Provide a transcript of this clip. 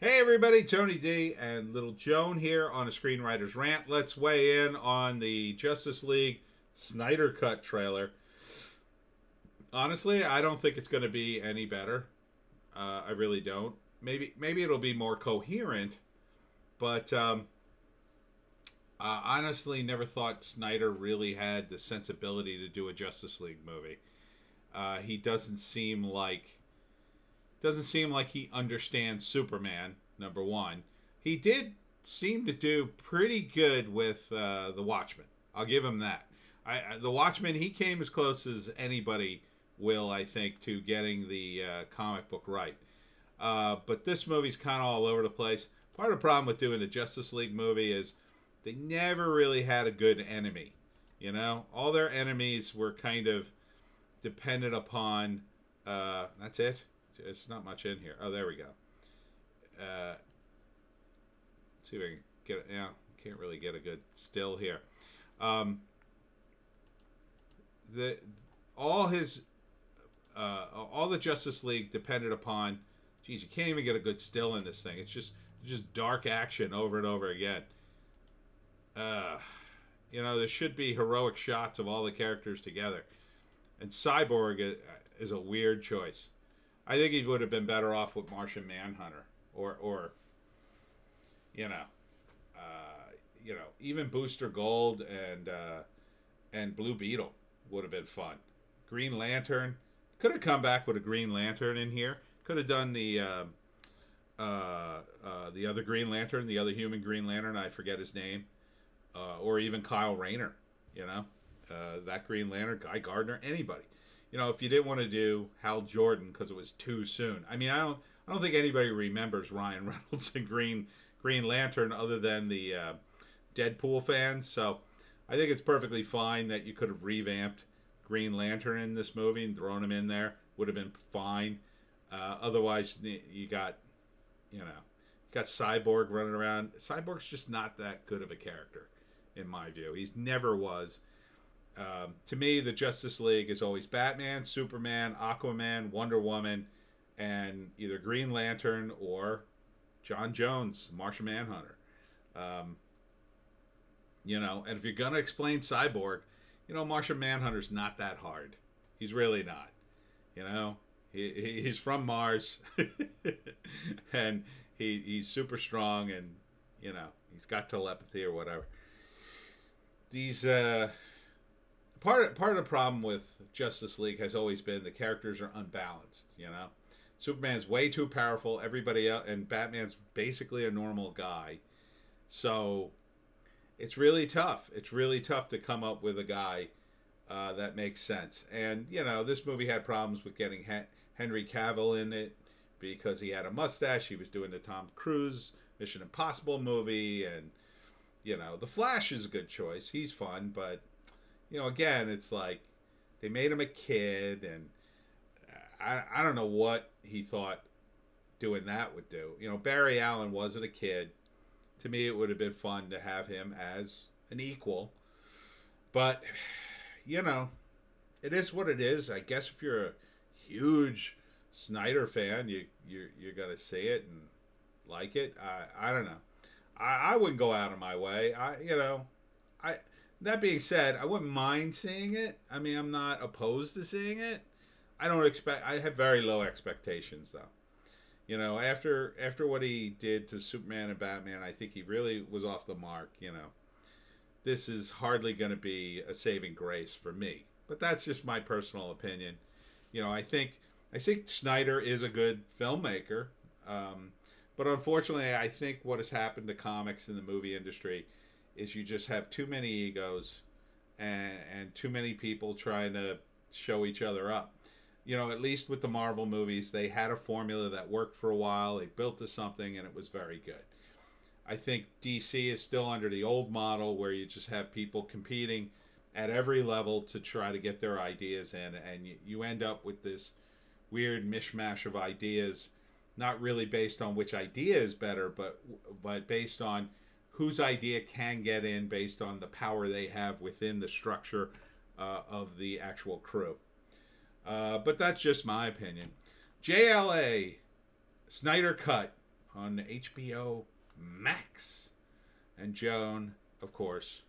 Hey everybody, Tony D and Little Joan here on a Screenwriter's Rant. Let's weigh in on the Justice League Snyder Cut trailer. Honestly, I don't think it's going to be any better. I really don't. Maybe it'll be more coherent, but honestly, never thought Snyder really had the sensibility to do a Justice League movie. He doesn't seem like he understands Superman. Number one, he did seem to do pretty good with the Watchmen. I'll give him that. The Watchmen, he came as close as anybody will, I think, to getting the comic book right. But this movie's kind of all over the place. Part of the problem with doing the Justice League movie is they never really had a good enemy. You know, all their enemies were kind of dependent upon. That's it. It's not much in here. Oh, there we go. See if I can get it. Yeah, can't really get a good still here. Um, the all his all the Justice League depended upon. Geez, you can't even get a good still in this thing. It's just dark action over and over again. Uh, there should be heroic shots of all the characters together. And Cyborg is a weird choice. I think he would have been better off with Martian Manhunter, or even Booster Gold and Blue Beetle would have been fun. Green Lantern could have come back with a Green Lantern in here. Could have done the other Green Lantern, the other human Green Lantern. I forget his name, or even Kyle Rayner. That Green Lantern, Guy Gardner, anybody. If you didn't want to do Hal Jordan because it was too soon. I mean, I don't think anybody remembers Ryan Reynolds and Green Lantern other than the Deadpool fans. So I think it's perfectly fine that you could have revamped Green Lantern in this movie and thrown him in there. Would have been fine. Otherwise, you got Cyborg running around. Cyborg's just not that good of a character, in my view. He's never was. To me, the Justice League is always Batman, Superman, Aquaman, Wonder Woman, and either Green Lantern or John Jones, Martian Manhunter. And if you're going to explain Cyborg, Martian Manhunter's not that hard. He's really not. He's from Mars, and he's super strong, and, he's got telepathy or whatever. These... Part of the problem with Justice League has always been the characters are unbalanced. Superman's way too powerful. Everybody else, and Batman's basically a normal guy. So it's really tough. It's really tough to come up with a guy that makes sense. And this movie had problems with getting Henry Cavill in it because he had a mustache. He was doing the Tom Cruise Mission Impossible movie, and the Flash is a good choice. He's fun, but again, it's like they made him a kid, and I don't know what he thought doing that would do. Barry Allen wasn't a kid. To me, it would have been fun to have him as an equal. But, it is what it is. I guess if you're a huge Snyder fan, you're going to see it and like it. I don't know. I wouldn't go out of my way. That being said, I wouldn't mind seeing it. I mean, I'm not opposed to seeing it. I have very low expectations, though. After what he did to Superman and Batman, I think he really was off the mark. This is hardly going to be a saving grace for me. But that's just my personal opinion. I think Snyder is a good filmmaker. But unfortunately, I think what has happened to comics in the movie industry is you just have too many egos and too many people trying to show each other up. At least with the Marvel movies, they had a formula that worked for a while. They built to something, and it was very good. I think DC is still under the old model where you just have people competing at every level to try to get their ideas in, and you end up with this weird mishmash of ideas, not really based on which idea is better, but based on whose idea can get in based on the power they have within the structure of the actual crew. But that's just my opinion. JLA, Snyder Cut. on HBO Max. And Joan, of course,